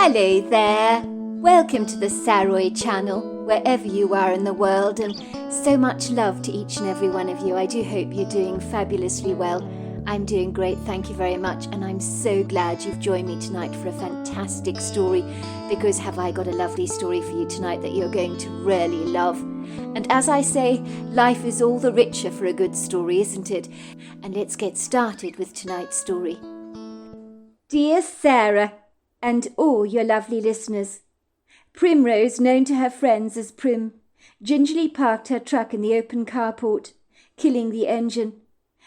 Hello there! Welcome to the Saroy channel, wherever you are in the world, and so much love to each and every one of you. I do hope you're doing fabulously well. I'm doing great, thank you very much, and I'm so glad you've joined me tonight for a fantastic story, because have I got a lovely story for you tonight that you're going to really love. And as I say, life is all the richer for a good story, isn't it? And let's get started with tonight's story. Dear Sarah, and all your lovely listeners, Primrose, known to her friends as Prim, gingerly parked her truck in the open carport, killing the engine.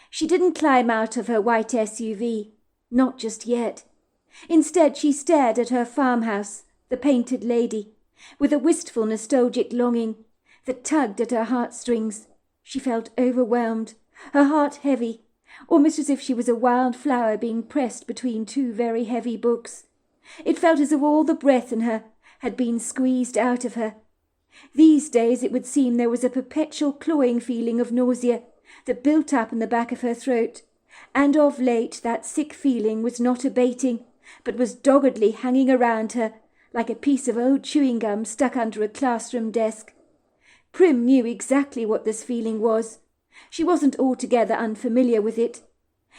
She didn't climb out of her white SUV, not just yet. Instead, she stared at her farmhouse, the Painted Lady, with a wistful, nostalgic longing that tugged at her heartstrings. She felt overwhelmed, her heart heavy, almost as if she was a wild flower being pressed between two very heavy books. It felt as if all the breath in her had been squeezed out of her. These days it would seem there was a perpetual clawing feeling of nausea that built up in the back of her throat, and of late that sick feeling was not abating, but was doggedly hanging around her like a piece of old chewing gum stuck under a classroom desk. Prim knew exactly what this feeling was. She wasn't altogether unfamiliar with it.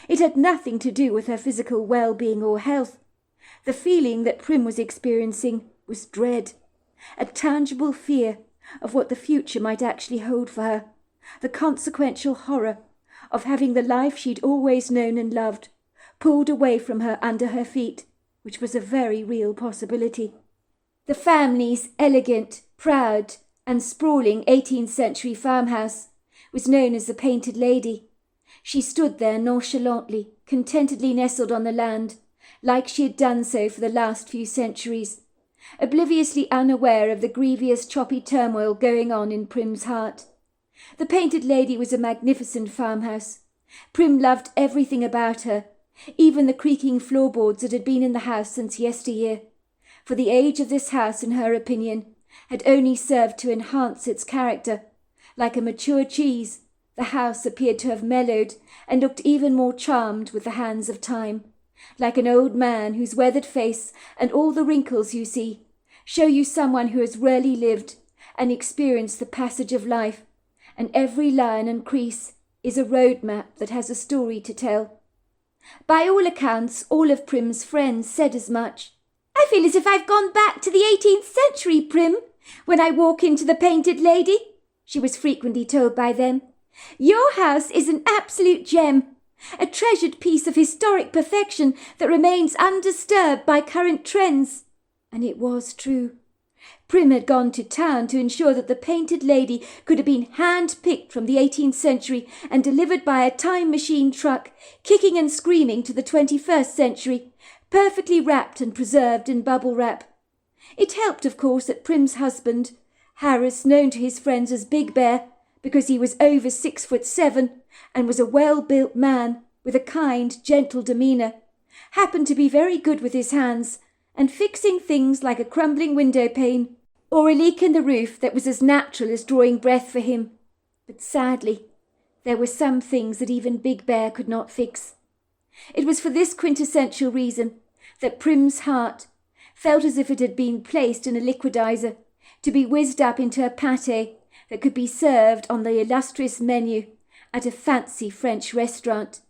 It had nothing to do with her physical well-being or health. The feeling that Prim was experiencing was dread, a tangible fear of what the future might actually hold for her, the consequential horror of having the life she'd always known and loved pulled away from her under her feet, which was a very real possibility. The family's elegant, proud, and sprawling 18th century farmhouse was known as the Painted Lady. She stood there nonchalantly, contentedly nestled on the land, like she had done so for the last few centuries, obliviously unaware of the grievous choppy turmoil going on in Prim's heart. The Painted Lady was a magnificent farmhouse. Prim loved everything about her, even the creaking floorboards that had been in the house since yesteryear, for the age of this house, in her opinion, had only served to enhance its character. Like a mature cheese, the house appeared to have mellowed and looked even more charmed with the hands of time. Like an old man whose weathered face and all the wrinkles you see show you someone who has really lived and experienced the passage of life, and every line and crease is a road map that has a story to tell. By all accounts, all of Prim's friends said as much. "I feel as if I've gone back to the 18th century, Prim, when I walk into the Painted Lady," she was frequently told by them. "Your house is an absolute gem, a treasured piece of historic perfection that remains undisturbed by current trends." And it was true. Prim had gone to town to ensure that the Painted Lady could have been hand-picked from the 18th century and delivered by a time machine truck, kicking and screaming to the 21st century, perfectly wrapped and preserved in bubble wrap. It helped, of course, that Prim's husband, Harris, known to his friends as Big Bear, because he was over 6'7" and was a well-built man with a kind, gentle demeanour, happened to be very good with his hands and fixing things like a crumbling window pane or a leak in the roof that was as natural as drawing breath for him. But sadly, there were some things that even Big Bear could not fix. It was for this quintessential reason that Prim's heart felt as if it had been placed in a liquidizer to be whizzed up into a pâté that could be served on the illustrious menu at a fancy French restaurant.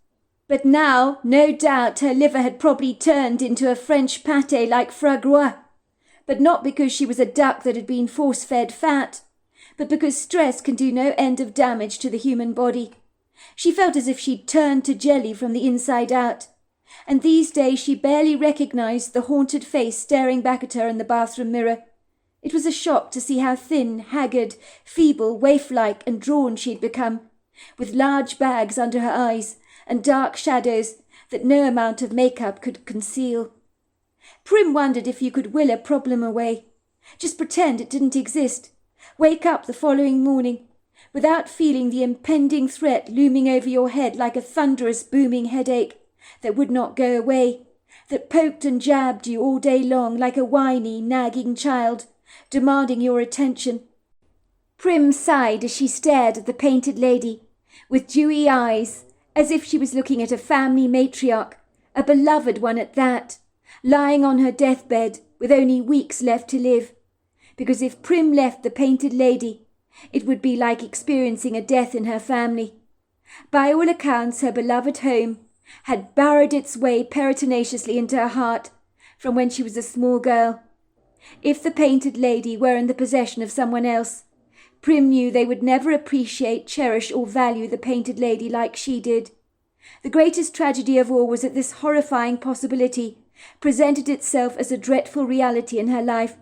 But now, no doubt, her liver had probably turned into a French pâté like foie gras, but not because she was a duck that had been force-fed fat, but because stress can do no end of damage to the human body. She felt as if she'd turned to jelly from the inside out, and these days she barely recognized the haunted face staring back at her in the bathroom mirror. It was a shock to see how thin, haggard, feeble, waif-like and drawn she'd become, with large bags under her eyes and dark shadows that no amount of makeup could conceal. Prim wondered if you could will a problem away. Just pretend it didn't exist. Wake up the following morning without feeling the impending threat looming over your head like a thunderous, booming headache that would not go away, that poked and jabbed you all day long like a whiny, nagging child, demanding your attention. Prim sighed as she stared at the Painted Lady, with dewy eyes, as if she was looking at a family matriarch, a beloved one at that, lying on her deathbed, with only weeks left to live. Because if Prim left the Painted Lady, it would be like experiencing a death in her family. By all accounts, her beloved home had burrowed its way pertinaciously into her heart from when she was a small girl. If the Painted Lady were in the possession of someone else, Prim knew they would never appreciate, cherish, or value the Painted Lady like she did. The greatest tragedy of all was that this horrifying possibility presented itself as a dreadful reality in her life,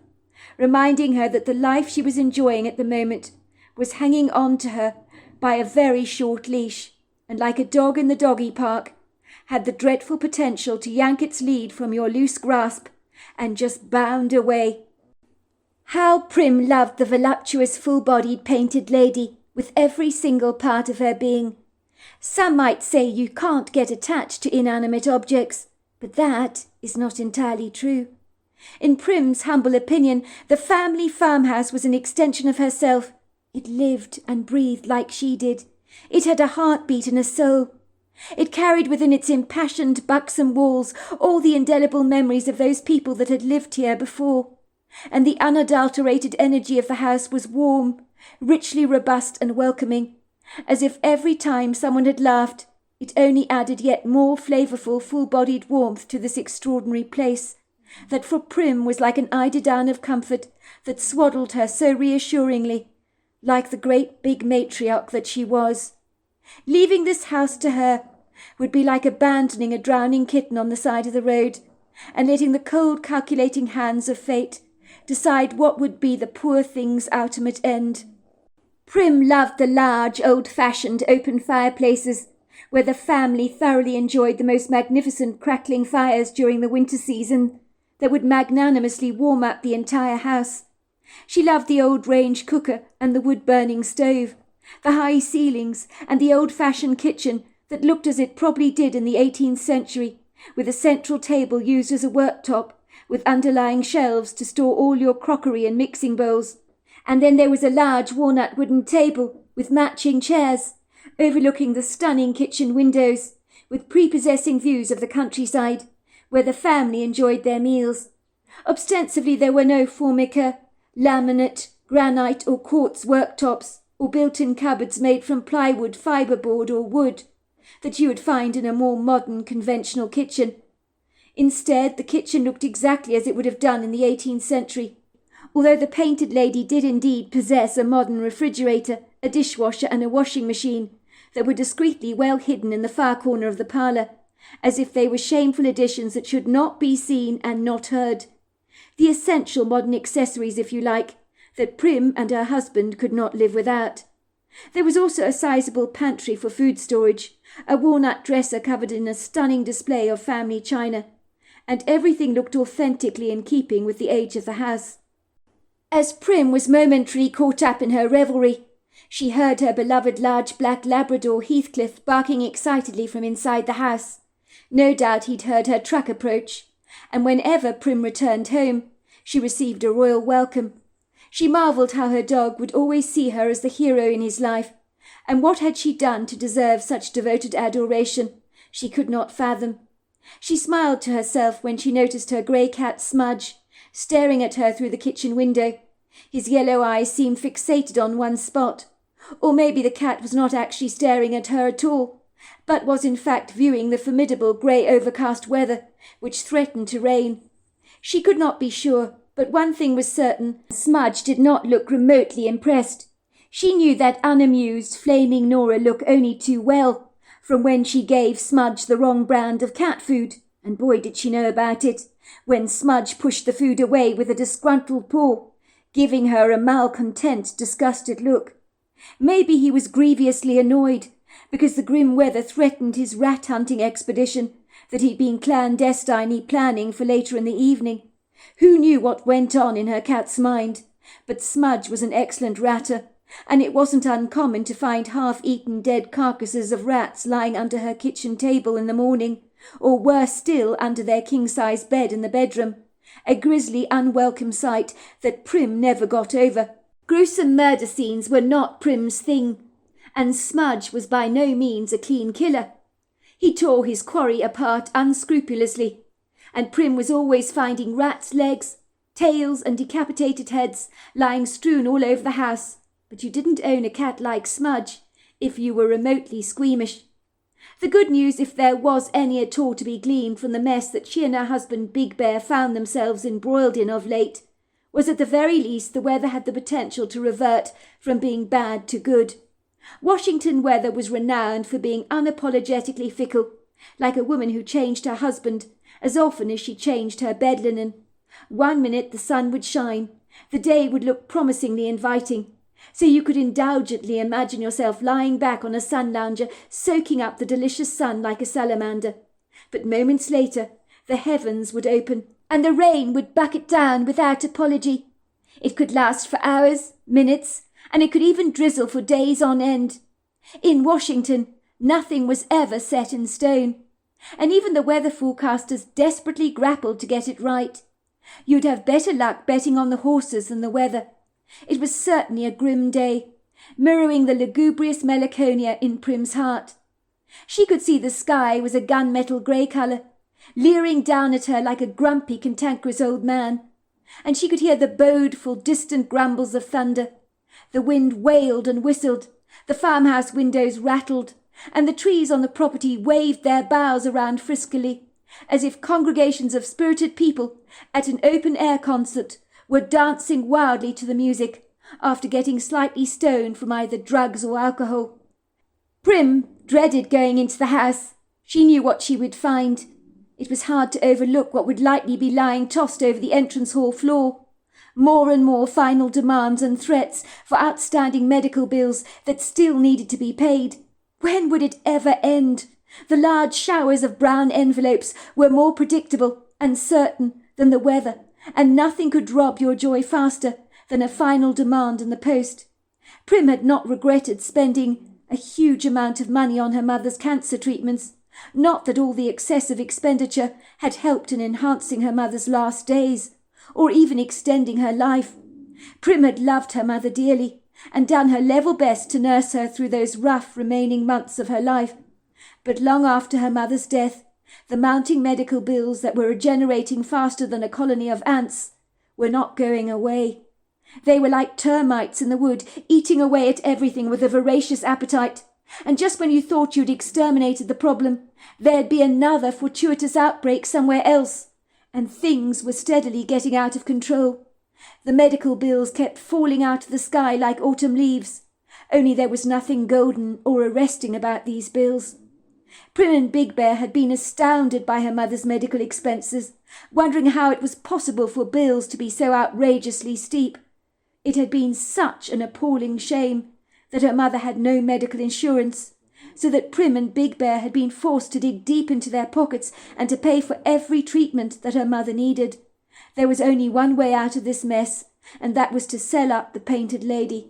reminding her that the life she was enjoying at the moment was hanging on to her by a very short leash, and like a dog in the doggy park, had the dreadful potential to yank its lead from your loose grasp and just bound away. How Prim loved the voluptuous, full-bodied Painted Lady with every single part of her being. Some might say you can't get attached to inanimate objects, but that is not entirely true. In Prim's humble opinion, the family farmhouse was an extension of herself. It lived and breathed like she did. It had a heartbeat and a soul. It carried within its impassioned, buxom walls all the indelible memories of those people that had lived here before. And the unadulterated energy of the house was warm, richly robust and welcoming, as if every time someone had laughed, it only added yet more flavourful, full-bodied warmth to this extraordinary place, that for Prim was like an eiderdown of comfort that swaddled her so reassuringly, like the great big matriarch that she was. Leaving this house to her would be like abandoning a drowning kitten on the side of the road, and letting the cold calculating hands of fate decide what would be the poor thing's ultimate end. Prim loved the large, old-fashioned open fireplaces, where the family thoroughly enjoyed the most magnificent crackling fires during the winter season that would magnanimously warm up the entire house. She loved the old range cooker and the wood-burning stove, the high ceilings and the old-fashioned kitchen that looked as it probably did in the 18th century, with a central table used as a worktop, with underlying shelves to store all your crockery and mixing bowls. And then there was a large walnut wooden table with matching chairs, overlooking the stunning kitchen windows, with prepossessing views of the countryside, where the family enjoyed their meals. Ostensibly there were no formica, laminate, granite or quartz worktops, or built-in cupboards made from plywood, fibreboard or wood, that you would find in a more modern, conventional kitchen. Instead, the kitchen looked exactly as it would have done in the 18th century, although the Painted Lady did indeed possess a modern refrigerator, a dishwasher and a washing machine that were discreetly well hidden in the far corner of the parlour, as if they were shameful additions that should not be seen and not heard. The essential modern accessories, if you like, that Prim and her husband could not live without. There was also a sizable pantry for food storage, a walnut dresser covered in a stunning display of family china, and everything looked authentically in keeping with the age of the house. As Prim was momentarily caught up in her revelry, she heard her beloved large black Labrador Heathcliff barking excitedly from inside the house. No doubt he'd heard her truck approach, and whenever Prim returned home, she received a royal welcome. She marvelled how her dog would always see her as the hero in his life, and what had she done to deserve such devoted adoration, she could not fathom. She smiled to herself when she noticed her grey cat Smudge staring at her through the kitchen window. His yellow eyes seemed fixated on one spot, or maybe the cat was not actually staring at her at all, but was in fact viewing the formidable grey overcast weather which threatened to rain. She could not be sure, but one thing was certain: Smudge did not look remotely impressed. She knew that unamused, flaming Nora look only too well, from when she gave Smudge the wrong brand of cat food, and boy did she know about it, when Smudge pushed the food away with a disgruntled paw, giving her a malcontent, disgusted look. Maybe he was grievously annoyed, because the grim weather threatened his rat-hunting expedition that he'd been clandestinely planning for later in the evening. Who knew what went on in her cat's mind? But Smudge was an excellent ratter, and it wasn't uncommon to find half-eaten dead carcasses of rats lying under her kitchen table in the morning, or worse still, under their king-size bed in the bedroom, a grisly, unwelcome sight that Prim never got over. Gruesome murder scenes were not Prim's thing, and Smudge was by no means a clean killer. He tore his quarry apart unscrupulously, and Prim was always finding rats' legs, tails and decapitated heads lying strewn all over the house, but you didn't own a cat like Smudge if you were remotely squeamish. The good news, if there was any at all to be gleaned from the mess that she and her husband Big Bear found themselves embroiled in of late, was at the very least the weather had the potential to revert from being bad to good. Washington weather was renowned for being unapologetically fickle, like a woman who changed her husband as often as she changed her bed linen. One minute the sun would shine, the day would look promisingly inviting, so you could indulgently imagine yourself lying back on a sun lounger soaking up the delicious sun like a salamander. But moments later the heavens would open, and the rain would bucket down without apology. It could last for hours, minutes, and it could even drizzle for days on end. In Washington, nothing was ever set in stone, and even the weather forecasters desperately grappled to get it right. You'd have better luck betting on the horses than the weather. It was certainly a grim day, mirroring the lugubrious melancholia in Prim's heart. She could see the sky was a gunmetal grey colour, leering down at her like a grumpy, cantankerous old man, and she could hear the bodeful, distant grumbles of thunder. The wind wailed and whistled, the farmhouse windows rattled, and the trees on the property waved their boughs around friskily, as if congregations of spirited people at an open-air concert were dancing wildly to the music, after getting slightly stoned from either drugs or alcohol. Prim dreaded going into the house. She knew what she would find. It was hard to overlook what would likely be lying tossed over the entrance hall floor. More and more final demands and threats for outstanding medical bills that still needed to be paid. When would it ever end? The large showers of brown envelopes were more predictable and certain than the weather, and nothing could rob your joy faster than a final demand in the post. Prim had not regretted spending a huge amount of money on her mother's cancer treatments. Not that all the excessive expenditure had helped in enhancing her mother's last days, or even extending her life. Prim had loved her mother dearly, and done her level best to nurse her through those rough remaining months of her life. But long after her mother's death, the mounting medical bills that were generating faster than a colony of ants were not going away. They were like termites in the wood, eating away at everything with a voracious appetite. And just when you thought you'd exterminated the problem, there'd be another fortuitous outbreak somewhere else, and things were steadily getting out of control. The medical bills kept falling out of the sky like autumn leaves, only there was nothing golden or arresting about these bills. Prim and Big Bear had been astounded by her mother's medical expenses, wondering how it was possible for bills to be so outrageously steep. It had been such an appalling shame that her mother had no medical insurance, so that Prim and Big Bear had been forced to dig deep into their pockets and to pay for every treatment that her mother needed. There was only one way out of this mess, and that was to sell up the Painted Lady,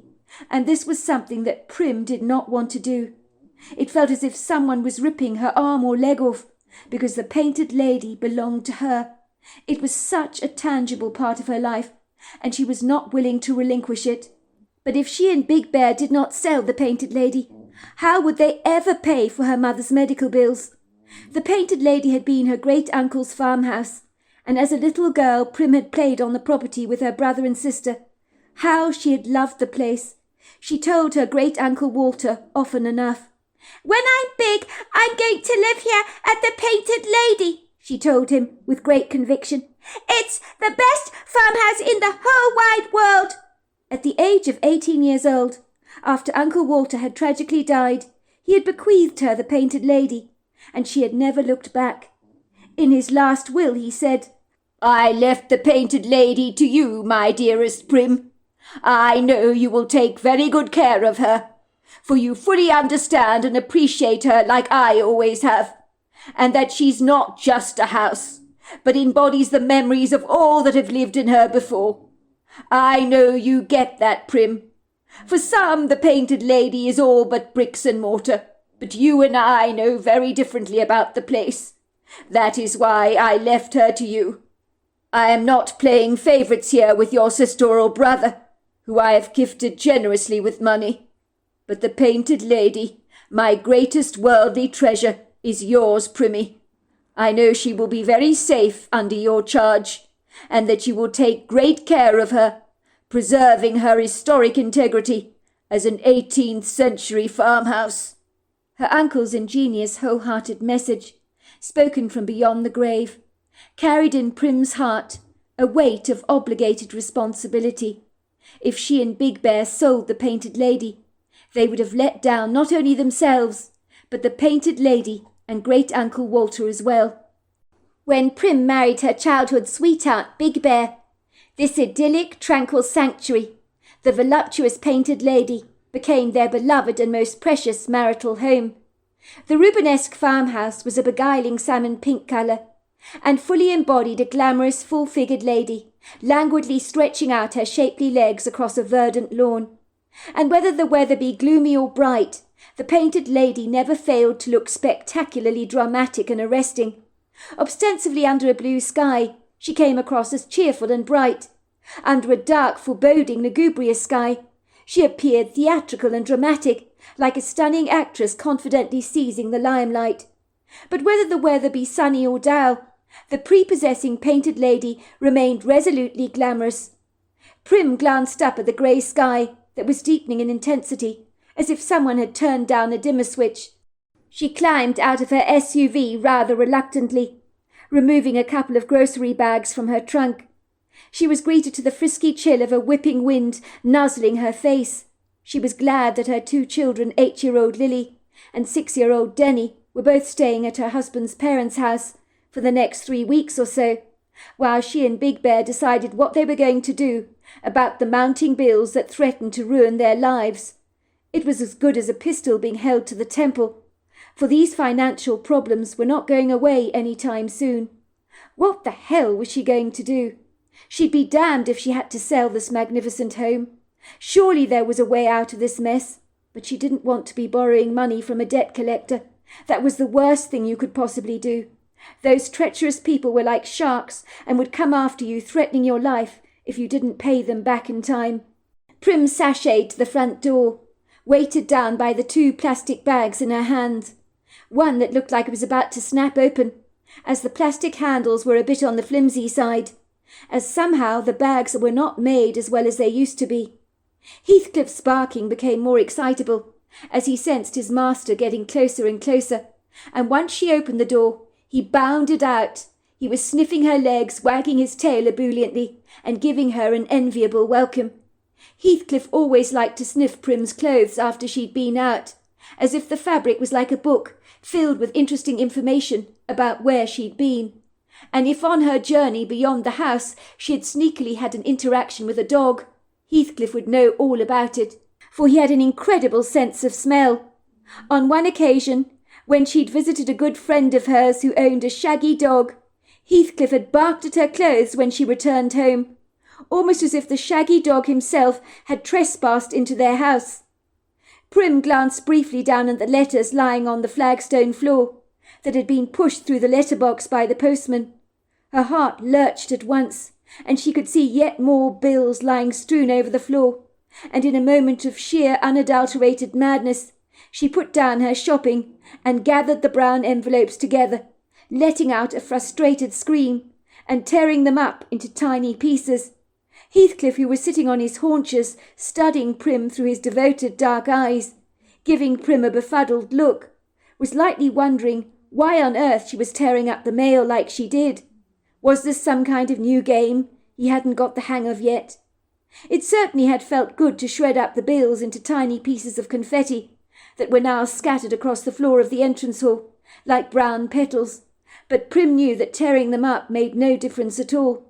and this was something that Prim did not want to do. It felt as if someone was ripping her arm or leg off, because the Painted Lady belonged to her. It was such a tangible part of her life, and she was not willing to relinquish it. But if she and Big Bear did not sell the Painted Lady, how would they ever pay for her mother's medical bills? The Painted Lady had been her great-uncle's farmhouse, and as a little girl Prim had played on the property with her brother and sister. How she had loved the place! She told her great-uncle Walter often enough. "When I'm big, I'm going to live here at the Painted Lady," she told him with great conviction. "It's the best farmhouse in the whole wide world." At the age of 18 years old, after Uncle Walter had tragically died, he had bequeathed her the Painted Lady, and she had never looked back. In his last will he said, "I left the Painted Lady to you, my dearest Prim. I know you will take very good care of her, for you fully understand and appreciate her like I always have, and that she's not just a house, but embodies the memories of all that have lived in her before. I know you get that, Prim. For some, the Painted Lady is all but bricks and mortar, but you and I know very differently about the place. That is why I left her to you. I am not playing favourites here with your sister or brother, who I have gifted generously with money. But the Painted Lady, my greatest worldly treasure, is yours, Primmy. I know she will be very safe under your charge, and that you will take great care of her, preserving her historic integrity as an 18th century farmhouse." Her uncle's ingenious, wholehearted message, spoken from beyond the grave, carried in Prim's heart a weight of obligated responsibility. If she and Big Bear sold the Painted Lady, they would have let down not only themselves, but the Painted Lady and great-uncle Walter as well. When Prim married her childhood sweetheart, Big Bear, this idyllic, tranquil sanctuary, the voluptuous Painted Lady, became their beloved and most precious marital home. The Rubenesque farmhouse was a beguiling salmon-pink colour, and fully embodied a glamorous, full-figured lady, languidly stretching out her shapely legs across a verdant lawn. And whether the weather be gloomy or bright, the Painted Lady never failed to look spectacularly dramatic and arresting. Ostensibly under a blue sky, she came across as cheerful and bright. Under a dark, foreboding, lugubrious sky, she appeared theatrical and dramatic, like a stunning actress confidently seizing the limelight. But whether the weather be sunny or dull, the prepossessing Painted Lady remained resolutely glamorous. Prim glanced up at the grey sky that was deepening in intensity, as if someone had turned down a dimmer switch. She climbed out of her SUV rather reluctantly, removing a couple of grocery bags from her trunk. She was greeted to the frisky chill of a whipping wind nuzzling her face. She was glad that her 2 children, 8-year-old Lily and 6-year-old Denny, were both staying at her husband's parents' house for the next 3 weeks or so, while she and Big Bear decided what they were going to do about the mounting bills that threatened to ruin their lives. It was as good as a pistol being held to the temple, for these financial problems were not going away any time soon. What the hell was she going to do? She'd be damned if she had to sell this magnificent home. Surely there was a way out of this mess, but she didn't want to be borrowing money from a debt collector. That was the worst thing you could possibly do. Those treacherous people were like sharks and would come after you, threatening your life if you didn't pay them back in time. Prim sashayed to the front door, weighted down by the 2 plastic bags in her hand, one that looked like it was about to snap open, as the plastic handles were a bit on the flimsy side, as somehow the bags were not made as well as they used to be. Heathcliff's barking became more excitable, as he sensed his master getting closer and closer, and once she opened the door, he bounded out. He was sniffing her legs, wagging his tail ebulliently, and giving her an enviable welcome. Heathcliff always liked to sniff Prim's clothes after she'd been out, as if the fabric was like a book, filled with interesting information about where she'd been. And if on her journey beyond the house she had sneakily had an interaction with a dog, Heathcliff would know all about it, for he had an incredible sense of smell. On one occasion, when she'd visited a good friend of hers who owned a shaggy dog, Heathcliff had barked at her clothes when she returned home, almost as if the shaggy dog himself had trespassed into their house. Prim glanced briefly down at the letters lying on the flagstone floor that had been pushed through the letterbox by the postman. Her heart lurched at once, and she could see yet more bills lying strewn over the floor, and in a moment of sheer unadulterated madness she put down her shopping and gathered the brown envelopes together, letting out a frustrated scream and tearing them up into tiny pieces. Heathcliff, who was sitting on his haunches, studying Prim through his devoted dark eyes, giving Prim a befuddled look, was lightly wondering why on earth she was tearing up the mail like she did. Was this some kind of new game he hadn't got the hang of yet? It certainly had felt good to shred up the bills into tiny pieces of confetti that were now scattered across the floor of the entrance hall, like brown petals, but Prim knew that tearing them up made no difference at all.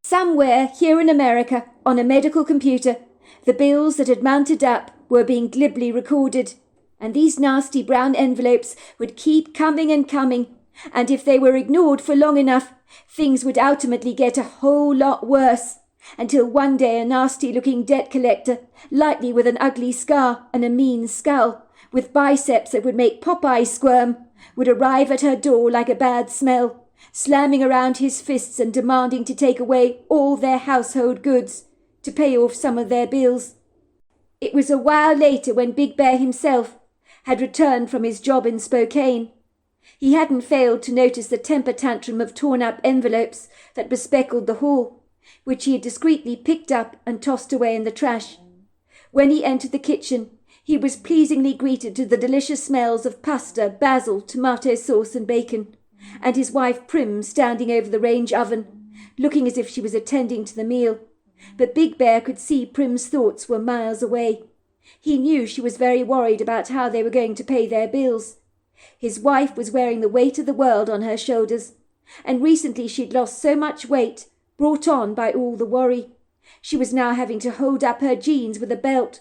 Somewhere here in America, on a medical computer, the bills that had mounted up were being glibly recorded, and these nasty brown envelopes would keep coming and coming, and if they were ignored for long enough, things would ultimately get a whole lot worse, until one day a nasty-looking debt collector, likely with an ugly scar and a mean skull, with biceps that would make Popeye squirm, would arrive at her door like a bad smell, slamming around his fists and demanding to take away all their household goods to pay off some of their bills. It was a while later when Big Bear himself had returned from his job in Spokane. He hadn't failed to notice the temper tantrum of torn-up envelopes that bespeckled the hall, which he had discreetly picked up and tossed away in the trash. When he entered the kitchen, he was pleasingly greeted to the delicious smells of pasta, basil, tomato sauce and bacon, and his wife Prim standing over the range oven, looking as if she was attending to the meal. But Big Bear could see Prim's thoughts were miles away. He knew she was very worried about how they were going to pay their bills. His wife was wearing the weight of the world on her shoulders, and recently she'd lost so much weight, brought on by all the worry. She was now having to hold up her jeans with a belt.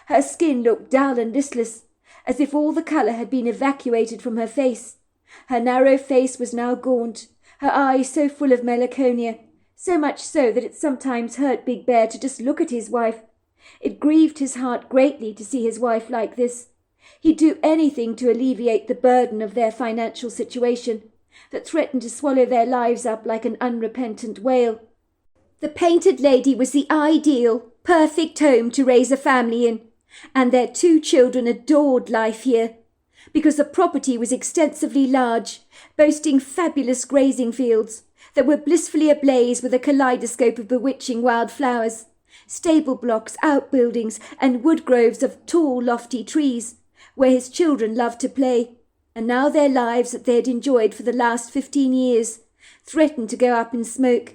Her skin looked dull and listless, as if all the colour had been evacuated from her face. Her narrow face was now gaunt, her eyes so full of melancholia, so much so that it sometimes hurt Big Bear to just look at his wife. It grieved his heart greatly to see his wife like this. He'd do anything to alleviate the burden of their financial situation that threatened to swallow their lives up like an unrepentant whale. The Painted Lady was the ideal, perfect home to raise a family in, and their 2 children adored life here, because the property was extensively large, boasting fabulous grazing fields that were blissfully ablaze with a kaleidoscope of bewitching wild flowers, stable blocks, outbuildings, and wood groves of tall, lofty trees, where his children loved to play, and now their lives that they had enjoyed for the last 15 years threatened to go up in smoke.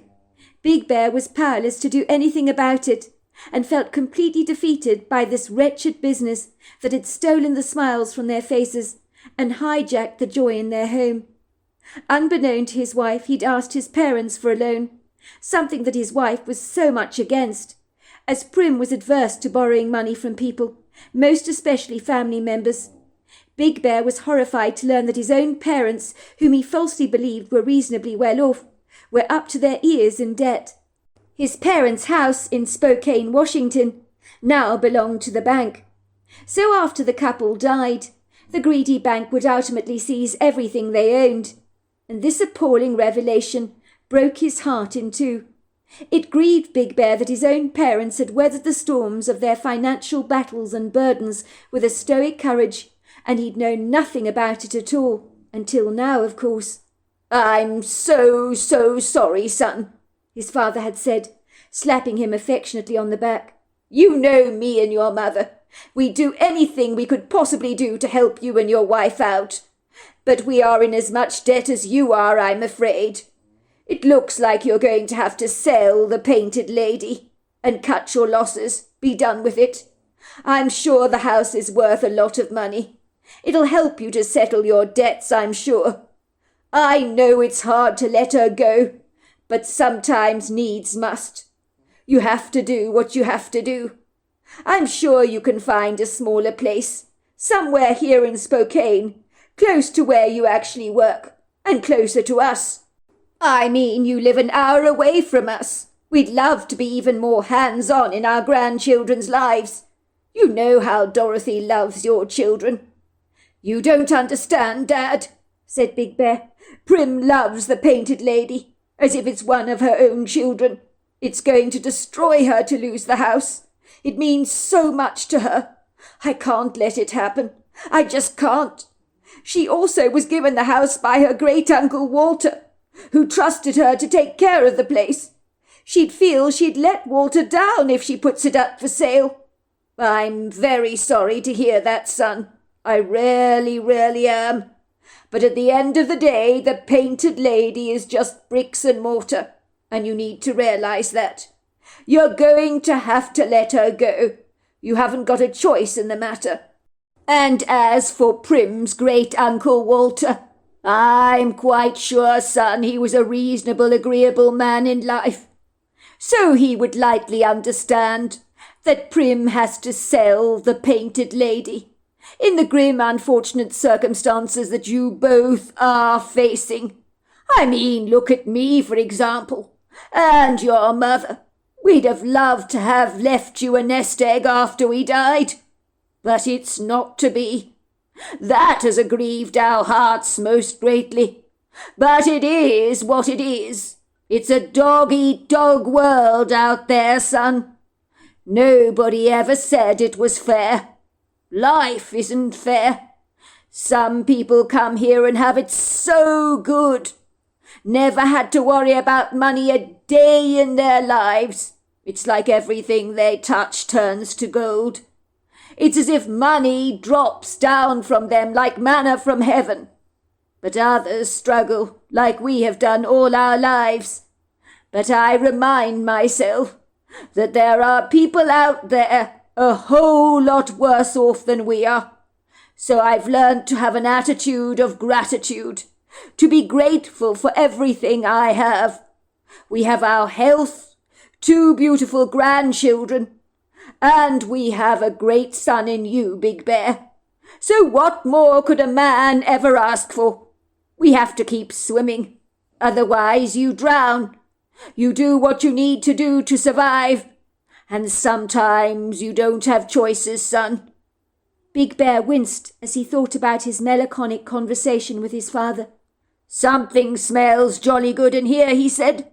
Big Bear was powerless to do anything about it, and felt completely defeated by this wretched business that had stolen the smiles from their faces and hijacked the joy in their home. Unbeknown to his wife, he'd asked his parents for a loan, something that his wife was so much against, as Prim was adverse to borrowing money from people, most especially family members. Big Bear was horrified to learn that his own parents, whom he falsely believed were reasonably well off, were up to their ears in debt. His parents' house in Spokane, Washington, now belonged to the bank. So after the couple died, the greedy bank would ultimately seize everything they owned, and this appalling revelation broke his heart in two. It grieved Big Bear that his own parents had weathered the storms of their financial battles and burdens with a stoic courage, and he'd known nothing about it at all, until now, of course. "I'm so sorry, son," his father had said, slapping him affectionately on the back. "You know me and your mother. We'd do anything we could possibly do to help you and your wife out. But we are in as much debt as you are, I'm afraid. It looks like you're going to have to sell the Painted Lady and cut your losses. Be done with it. I'm sure the house is worth a lot of money. It'll help you to settle your debts, I'm sure. I know it's hard to let her go, but sometimes needs must. You have to do what you have to do. I'm sure you can find a smaller place, somewhere here in Spokane, close to where you actually work, and closer to us. I mean, you live an hour away from us. We'd love to be even more hands-on in our grandchildren's lives. You know how Dorothy loves your children." "You don't understand, Dad," said Big Bear. "Prim loves the Painted Lady, as if it's one of her own children. It's going to destroy her to lose the house. It means so much to her. I can't let it happen. I just can't. She also was given the house by her great-uncle Walter, who trusted her to take care of the place. She'd feel she'd let Walter down if she puts it up for sale. I'm very sorry to hear that, son. I really am. But at the end of the day, the Painted Lady is just bricks and mortar, and you need to realize that. You're going to have to let her go. You haven't got a choice in the matter. And as for Prim's great-uncle Walter, I'm quite sure, son, he was a reasonable, agreeable man in life. So he would likely understand that Prim has to sell the Painted Lady in the grim, unfortunate circumstances that you both are facing. I mean, look at me, for example, and your mother. We'd have loved to have left you a nest egg after we died, but it's not to be. That has aggrieved our hearts most greatly. But it is what it is. It's a dog-eat-dog world out there, son. Nobody ever said it was fair. Life isn't fair. Some people come here and have it so good. Never had to worry about money a day in their lives. It's like everything they touch turns to gold. It's as if money drops down from them like manna from heaven. But others struggle like we have done all our lives. But I remind myself that there are people out there a whole lot worse off than we are. So I've learned to have an attitude of gratitude, to be grateful for everything I have. We have our health, 2 beautiful grandchildren, and we have a great son in you, Big Bear. So what more could a man ever ask for? We have to keep swimming, otherwise you drown. You do what you need to do to survive, and sometimes you don't have choices, son. Big Bear winced as he thought about his melancholic conversation with his father. Something smells jolly good in here, he said,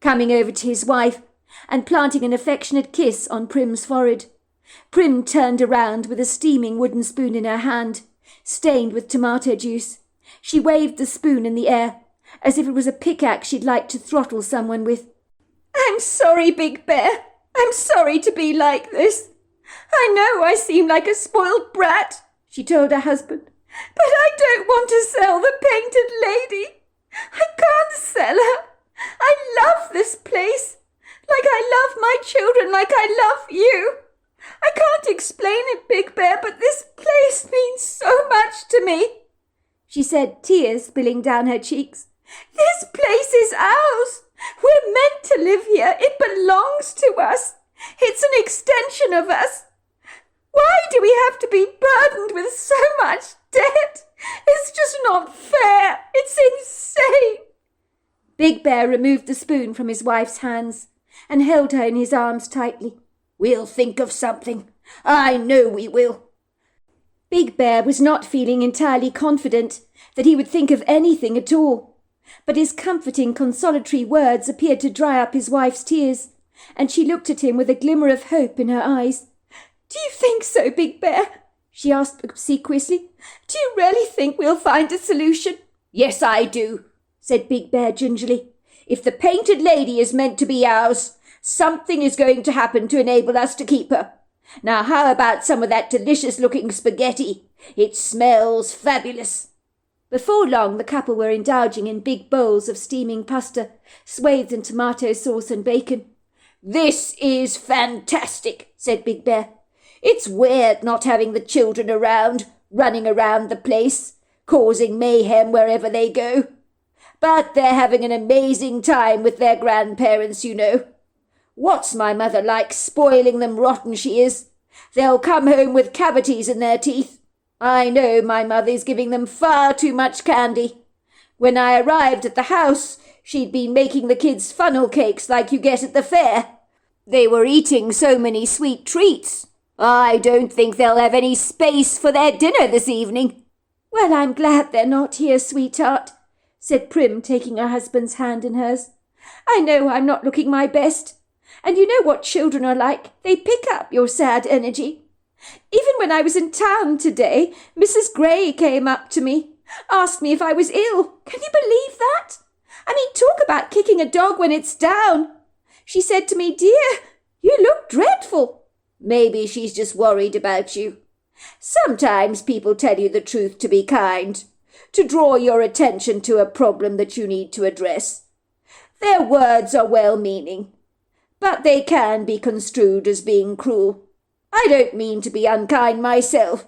coming over to his wife and planting an affectionate kiss on Prim's forehead. Prim turned around with a steaming wooden spoon in her hand, stained with tomato juice. She waved the spoon in the air, as if it was a pickaxe she'd like to throttle someone with. I'm sorry, Big Bear. I'm sorry to be like this. I know I seem like a spoiled brat, she told her husband, but I don't want to sell the painted lady. I can't sell her. I love this place, like I love my children, like I love you. I can't explain it, Big Bear, but this place means so much to me, she said, tears spilling down her cheeks. This place is ours. We're meant to live here. It belongs to us. It's an extension of us. Why do we have to be burdened with so much debt? It's just not fair. It's insane. Big Bear removed the spoon from his wife's hands and held her in his arms tightly. We'll think of something. I know we will. Big Bear was not feeling entirely confident that he would think of anything at all, but his comforting, consolatory words appeared to dry up his wife's tears, and she looked at him with a glimmer of hope in her eyes. Do you think so, Big Bear? She asked obsequiously. Do you really think we'll find a solution? Yes, I do, said Big Bear gingerly. If the painted lady is meant to be ours, something is going to happen to enable us to keep her. Now how about some of that delicious-looking spaghetti? It smells fabulous. Before long, the couple were indulging in big bowls of steaming pasta, swathed in tomato sauce and bacon. This is fantastic, said Big Bear. It's weird not having the children around, running around the place, causing mayhem wherever they go. But they're having an amazing time with their grandparents, you know. What's my mother like, spoiling them rotten she is? They'll come home with cavities in their teeth. I know my mother's giving them far too much candy. When I arrived at the house, she'd been making the kids funnel cakes like you get at the fair. They were eating so many sweet treats. I don't think they'll have any space for their dinner this evening. Well, I'm glad they're not here, sweetheart, said Prim, taking her husband's hand in hers. I know I'm not looking my best. And you know what children are like. They pick up your sad energy. Even when I was in town today, Mrs. Gray came up to me, asked me if I was ill. Can you believe that? I mean, talk about kicking a dog when it's down. She said to me, Dear, you look dreadful. Maybe she's just worried about you. Sometimes people tell you the truth to be kind, to draw your attention to a problem that you need to address. Their words are well-meaning, but they can be construed as being cruel. I don't mean to be unkind myself,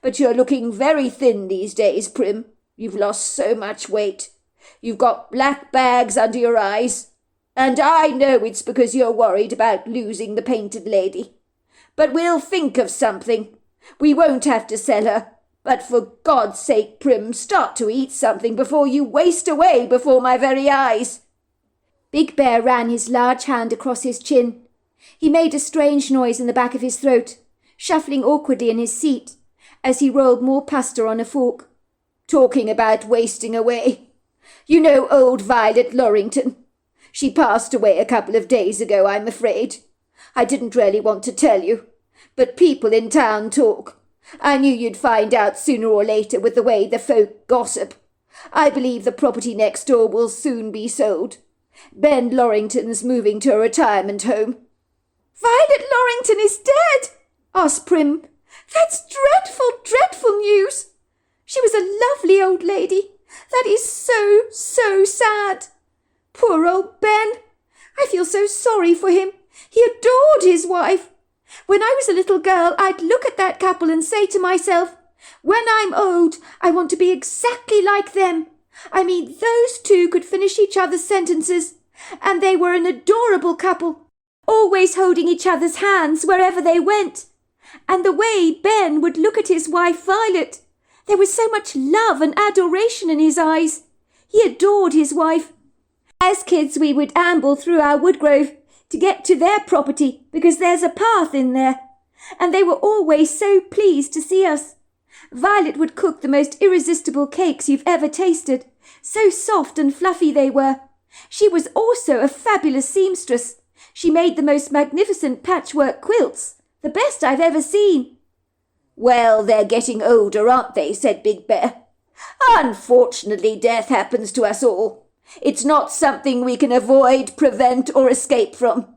but you're looking very thin these days, Prim. You've lost so much weight. You've got black bags under your eyes, and I know it's because you're worried about losing the painted lady. But we'll think of something. We won't have to sell her. But for God's sake, Prim, start to eat something before you waste away before my very eyes. Big Bear ran his large hand across his chin. He made a strange noise in the back of his throat, shuffling awkwardly in his seat as he rolled more pasta on a fork. Talking about wasting away. You know old Violet Lorrington? She passed away a couple of days ago, I'm afraid. I didn't really want to tell you, but people in town talk. I knew you'd find out sooner or later with the way the folk gossip. I believe the property next door will soon be sold. Ben Lorrington's moving to a retirement home." "Violet Lorrington is dead?" asked Prim. "That's dreadful, dreadful news. She was a lovely old lady. That is so, so sad. Poor old Ben. I feel so sorry for him. He adored his wife. When I was a little girl, I'd look at that couple and say to myself, when I'm old, I want to be exactly like them. I mean, those two could finish each other's sentences, and they were an adorable couple, always holding each other's hands wherever they went. And the way Ben would look at his wife Violet, there was so much love and adoration in his eyes. He adored his wife. As kids, we would amble through our wood grove to get to their property because there's a path in there, and they were always so pleased to see us. Violet would cook the most irresistible cakes you've ever tasted. So soft and fluffy they were. She was also a fabulous seamstress. She made the most magnificent patchwork quilts, the best I've ever seen." "Well, they're getting older, aren't they?" said Big Bear. "Unfortunately, death happens to us all. It's not something we can avoid, prevent, or escape from.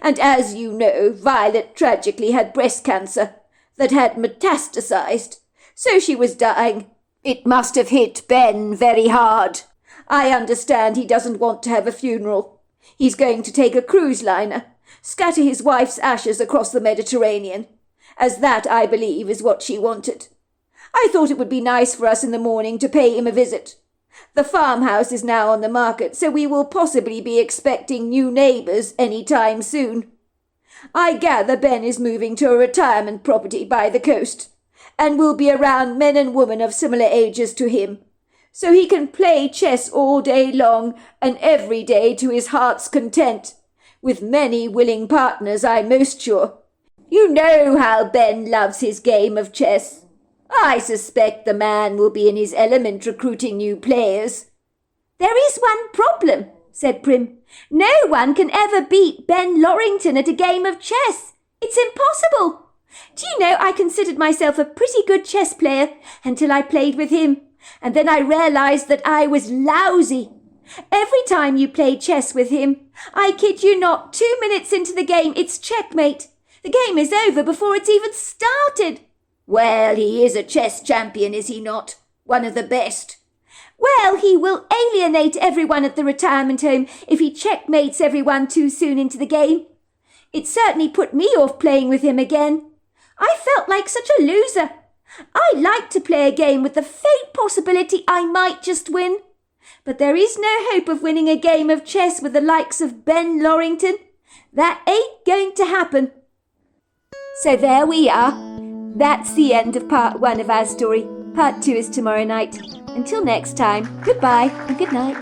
And as you know, Violet tragically had breast cancer that had metastasized, so she was dying. It must have hit Ben very hard. I understand he doesn't want to have a funeral. He's going to take a cruise liner, scatter his wife's ashes across the Mediterranean, as that, I believe, is what she wanted. I thought it would be nice for us in the morning to pay him a visit. The farmhouse is now on the market, so we will possibly be expecting new neighbours any time soon. I gather Ben is moving to a retirement property by the coast, and will be around men and women of similar ages to him, so he can play chess all day long and every day to his heart's content, with many willing partners, I'm most sure. You know how Ben loves his game of chess. I suspect the man will be in his element recruiting new players." "There is one problem," said Prim. "No one can ever beat Ben Lorrington at a game of chess. It's impossible. Do you know, I considered myself a pretty good chess player until I played with him, and then I realized that I was lousy. Every time you play chess with him, I kid you not, 2 minutes into the game, it's checkmate. The game is over before it's even started." "Well, he is a chess champion, is he not? One of the best." "Well, he will alienate everyone at the retirement home if he checkmates everyone too soon into the game. It certainly put me off playing with him again. I felt like such a loser. I like to play a game with the faint possibility I might just win. But there is no hope of winning a game of chess with the likes of Ben Lorrington. That ain't going to happen." So there we are. That's the end of part 1 of our story. Part 2 is tomorrow night. Until next time, goodbye and good night.